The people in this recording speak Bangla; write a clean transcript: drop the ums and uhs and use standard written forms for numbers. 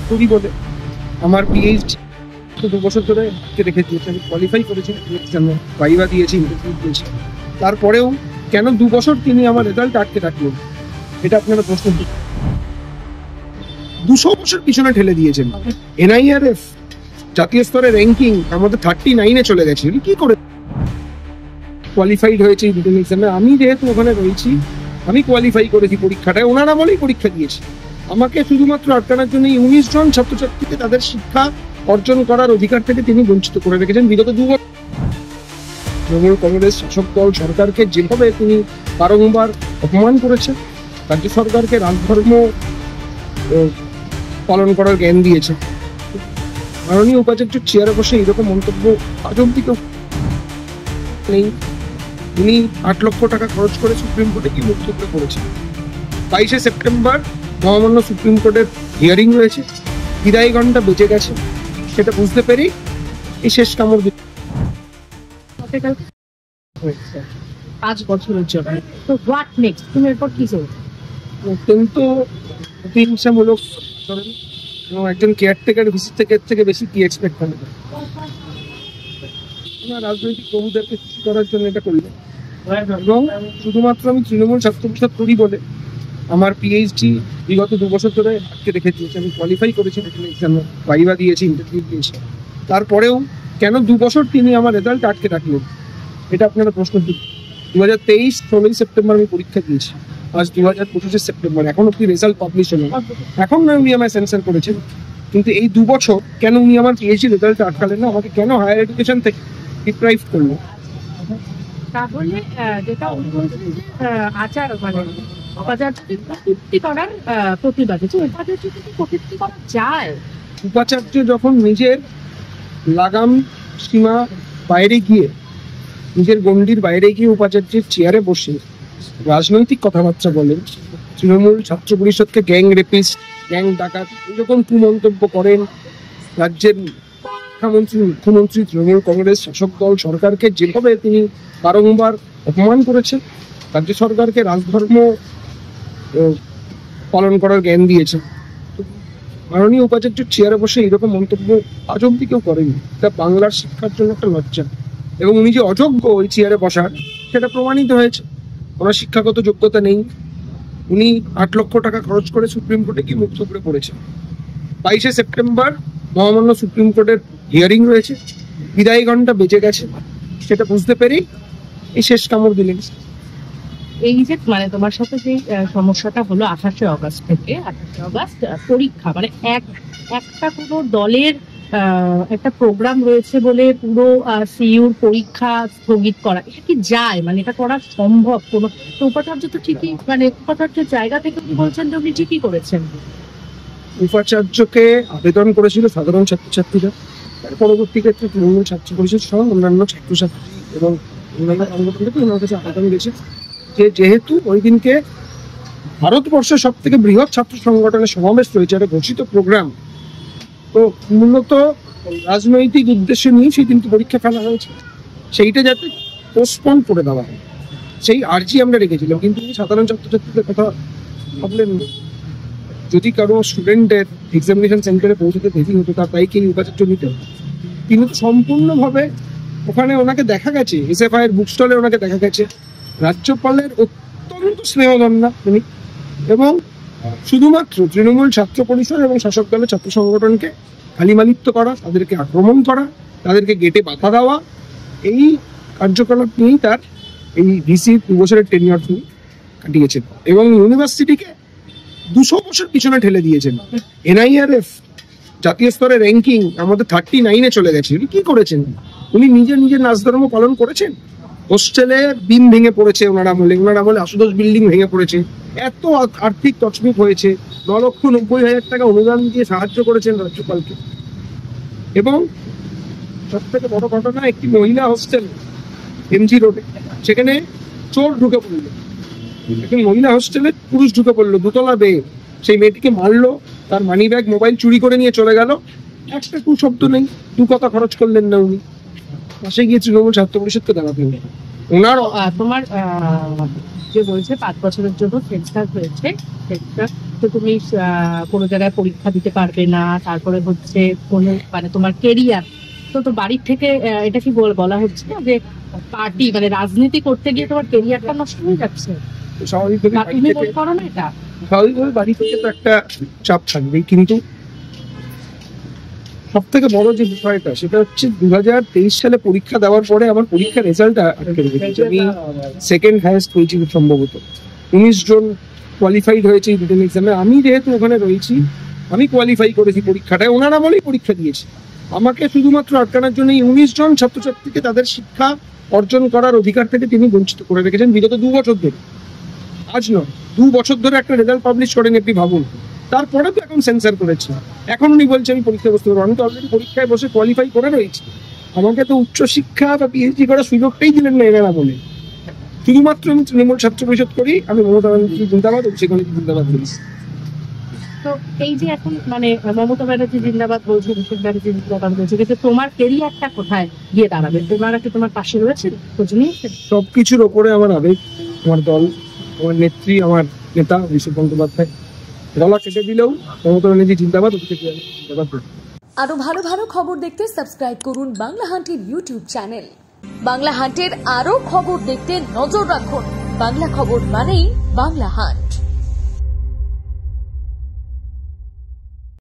করি বলে আমার পিএইচডি 2 বছর ধরে আটকে রেখে দিয়েছে। আমি কোয়ালিফাই করেছি, ভাইভা দিয়েছি, ইন্টারভিউ দিয়েছি, তারপরেও কেন 2 বছর তিনি আমার রেজাল্ট আটকে রাখলেন, এটা আপনারা প্রশ্ন 200 বছর পিছনে ঠেলে দিয়েছেন। এনআইআরএফ জাতীয় স্তরে র্যাঙ্কিং আমাদের 39-এ চলে গেছে। কি করে কোয়ালিফাইড হয়েছে রিটেন এক্সামে? আমি যেহেতু ওখানে রয়েছি, আমি কোয়ালিফাই করেছি পরীক্ষাটায়, ওনারা বলেই পরীক্ষা দিয়েছি। আমাকে শুধুমাত্র আটকানোর জন্য 19 জন ছাত্রছাত্রীকে তাদের শিক্ষা অর্জন করার অধিকার থেকে তিনি বঞ্চিত করে রেখেছেন বিগত 2 বছর। তৃণমূল কংগ্রেস শাসক দল সরকারকে যেভাবে তিনি বারংবার অপমান করেছেন, রাজ্য সরকারকে রাজধর্ম পালন করার জ্ঞান দিয়েছে। মাননীয় উপাচার্য চেয়ারে বসে এরকম মন্তব্য আজ অব্দি নেই। উনি 8 লক্ষ টাকা খরচ করে সুপ্রিম কোর্টে কি বক্তব্য করেছেন। 22শে সেপ্টেম্বর মহামান্য সুপ্রিম কোর্টের হিয়ারিং রয়েছে, বিদায় ঘন্টা বেঁচে গেছে, সেটা বুঝতে পেরেই এই শেষ কামড় 5 বছরের জন্য। তো হোয়াট নেক্সট? তুমি এরপর কি করবে? অত্যন্ত প্রতিহিংসামূলক এবং একজন কেয়ারটেকার ভিসি থেকে বেশি কি এক্সপেক্ট করে রাজনৈতিক প্রভুদেরকে খুশি করার জন্য এটা করলেন। এবং শুধুমাত্র আমি তৃণমূল ছাত্র পরিষদ করি বলে আমার পিএইচডি বিগত 2 বছর ধরে আটকে রেখে দিয়েছে। আমি কোয়ালিফাই করেছি, এক্সামে ভাইভা দিয়েছি, ইন্টারভিউ দিয়েছি, তারপরেও কেন 2 বছর তিনি আমার রেজাল্ট আটকে রাখলেন, এটা আপনারা প্রশ্ন 2023 16 সেপ্টেম্বর আমি পরীক্ষা দিয়েছি, আজ 2025 সেপ্টেম্বর, এখন অব্দি রেজাল্ট পাবলিশ হলো। এখন না উনি আমায় সেন্সার করেছেন, কিন্তু এই 2 বছর কেন উনি আমার পিএইচডি রেজাল্ট আটকালেন না? আমাকে কেন হায়ার এডুকেশন থেকে ডিপ্রাইভ করলো? তাহলে যেটা উনি বলছেন যে আচার মানে উপাচার্যকে কটূক্তি করার প্রতিবাদে, যে উপাচার্যকে কটূক্তি করা যায়? উপাচার্য যখন নিজের লাগাম সীমা বাইরে গিয়ে, নিজের গণ্ডির বাইরে গিয়ে উপাচার্যের চেয়ারে বসে রাজনৈতিক কথাবার্তা বলেন, তৃণমূল ছাত্র পরিষদকে গ্যাং রেপিস্ট, গ্যাং ডাকাত এরকম কুমন্তব্য করেন, রাজ্যের মুখ্যমন্ত্রী তৃণমূল কংগ্রেস শাসক দল সরকারকে যেভাবে তিনি বারংবার অপমান করেছেন, রাজ্য সরকারকে রাজধর্ম পালন করার জ্ঞান দিয়েছেন, মাননীয় উপাচার্য চেয়ারে বসে এরকম মন্তব্য আজ অব্দি কেউ করেনি। এটা বাংলার শিক্ষার জন্য একটা লজ্জা। এবং উনি যে অযোগ্য ওই চেয়ারে বসার, সেটা প্রমাণিত হয়েছে। ওনার শিক্ষাগত যোগ্যতা নেই। উনি 8 লক্ষ টাকা খরচ করে সুপ্রিম কোর্টে কি বক্তব্য করেছেন। 22শে সেপ্টেম্বর মহামান্য সুপ্রিম কোর্টের হিয়ারিং রয়েছে, বিদায় ঘন্টা বেঁচে গেছে, সেটা বুঝতে পেরেই এই শেষ কামড় দিলেন। এই যে মানে তোমার সাথে যে সমস্যাটা হলো 28শে অগস্ট থেকে 28শে অগস্ট পরীক্ষা, মানে একটা কোনো দলের একটা প্রোগ্রাম রয়েছে বলে পুরো সিইউর পরীক্ষা স্থগিত করা, এটা কি যায়? মানে এটা করা সম্ভব? কোনো তো উপাচার্য তো ঠিকই, মানে উপাচার্যের জায়গা থেকে উনি বলছেন যে উনি ঠিকই করেছেন। উপাচার্যকে আবেদন করেছিল সাধারণ ছাত্রছাত্রীরা, তার পরবর্তী ক্ষেত্রে তৃণমূল ছাত্র পরিষদ সহ অন্যান্য ছাত্রছাত্রী এবং অন্যান্য সংগঠন থেকে ওনার কাছে আবেদন গেছে যে যেহেতু ওই দিনকে ভারতবর্ষের সব থেকে বৃহৎ ছাত্র সংগঠনের সমাবেশ রয়েছে, একটা ঘোষিত প্রোগ্রাম, তো মূলত রাজনৈতিক উদ্দেশ্য নিয়ে সেই দিনকে পরীক্ষা ফেলা হয়েছে, সেইটা যাতে পোস্টপন করে দেওয়া হয় সেই আর্জি আমরা রেখেছিলাম। কিন্তু সাধারণ ছাত্রছাত্রীদের কথা ভাবলেন, যদি কারো স্টুডেন্টের এক্সামিনেশন সেন্টারে পৌঁছতে দেরি হতো, তার তাই কি উপাচার্য নিতে? কিন্তু সম্পূর্ণভাবে ওখানে ওনাকে দেখা গেছে, এসএফআই এর বুক স্টলে ওনাকে দেখা গেছে রাজ্যপালের অত্যন্ত স্নেহধন্যা উনি, এবং শুধুমাত্র তৃণমূল ছাত্র পরিষদ এবং শাসক দলের ছাত্র সংগঠনকে কালিমালিপ্ত করা, তাদেরকে আক্রমণ করা, তাদেরকে গেটে বাধা দেওয়া, এই কার্যকলাপ নিয়েই তার এই ভিসি 2 বছরের টেনিয়র তিনি কাটিয়েছেন এবং ইউনিভার্সিটিকে 200 বছর পিছনে ঠেলে দিয়েছেন। এনআইআরএফ জাতীয় স্তরে র্যাঙ্কিং আমাদের 39-এ চলে গেছে। উনি কি করেছেন? উনি নিজের নাচধর্ম পালন করেছেন। হোস্টেলে বিম ভেঙে পড়েছে ওনার আমলে আশুতোষ বিল্ডিং ভেঙে পড়েছে, এত আর্থিক তছরূপ হয়েছে, 9,90,000 টাকা অনুদান দিয়ে সাহায্য করেছেন রাজ্যপালকে। এবং সব থেকে বড় ঘটনা, একটি মহিলা হোস্টেল এমজি রোডে, সেখানে চোর ঢুকে পড়লো, একটি মহিলা হোস্টেলে পুরুষ ঢুকে পড়লো 2তলা বেয়ে, সেই মেয়েটিকে মারলো, তার মানি ব্যাগ মোবাইল চুরি করে নিয়ে চলে গেল, একটা শব্দ নেই, 2 কথা খরচ করলেন না উনি। পাশে গিয়ে তৃণমূল ছাত্র পরিষদকে দাঁড়াতে হবে। ওনার তোমার যে বলছে 5 বছরের জন্য সেন্সার হয়েছে, সেন্সার তো তুমি কোনো জায়গায় পরীক্ষা দিতে পারবে না, তারপরে হচ্ছে কোনো মানে তোমার কেরিয়ার তো বাড়ির থেকে এটা কি বলা হচ্ছে না যে পার্টি মানে রাজনীতি করতে গিয়ে তোমার কেরিয়ারটা নষ্ট হয়ে যাচ্ছে? স্বাভাবিকভাবে তুমি মনে করো না এটা? স্বাভাবিকভাবে বাড়ি থেকে তো একটা চাপ থাকবেই, কিন্তু সব থেকে বড় যে বিষয়টা সেটা হচ্ছে 2023 সালে পরীক্ষা দেওয়ার পরে আমার পরীক্ষার রেজাল্টটা আটকে রেখেছে। আমি সেকেন্ড হাইয়েস্ট হয়েছি সম্ভবত, 19 জন কোয়ালিফাইড হয়েছে এই রিটেন এক্সামে। আমি যেহেতু ওখানে রয়েছি, আমি কোয়ালিফাই করেছি পরীক্ষাটায়, ওনারা বলেই পরীক্ষা দিয়েছি। আমাকে শুধুমাত্র আটকানোর জন্য এই 19 জন ছাত্রছাত্রীকে তাদের শিক্ষা অর্জন করার অধিকার থেকে তিনি বঞ্চিত করে রেখেছেন বিগত 2 বছর ধরে। আজ নয়, 2 বছর ধরে একটা রেজাল্ট পাবলিশ করেন, আপনি ভাবুন। তারপরে তো এখন সেন্সার করেছে, এখন উনি বলছে আমি পরীক্ষায় বসতে পারবো। আমি তো অলরেডি পরীক্ষায় বসে কোয়ালিফাই করে রয়েছি। আমাকে তো উচ্চশিক্ষা বা পিএইচডি করার সুযোগটাই দিলেন না এনারা বলে। শুধুমাত্র আমি তৃণমূল ছাত্র পরিষদ করি, আমি মমতা ব্যানার্জি জিন্দাবাদ, অভিষেক ব্যানার্জি জিন্দাবাদ বলি। তো এই যে এখন মানে মমতা ব্যানার্জি জিন্দাবাদ বলছে, অভিষেক ব্যানার্জি জিন্দাবাদ বলছে, কিন্তু তোমার কেরিয়ারটা কোথায় গিয়ে দাঁড়াবে? তোমার কি তোমার পাশে রয়েছে, খোঁজ নিয়েছে? সবকিছুর ওপরে আমার আবেগ, আমার দল, আমার নেত্রী, আমার নেতা অভিষেক বন্দ্যোপাধ্যায়। গলা কেটে দিলেও মমতা ব্যানার্জি জিন্দাবাদ, অভিষেক ব্যানার্জি জিন্দাবাদ। আরো ভালো ভালো খবর দেখতে সাবস্ক্রাইব করুন বাংলা হান্টের ইউটিউব চ্যানেল। বাংলা হান্টের আরো খবর দেখতে নজর রাখুন। বাংলা খবর মানেই বাংলা হান্ট।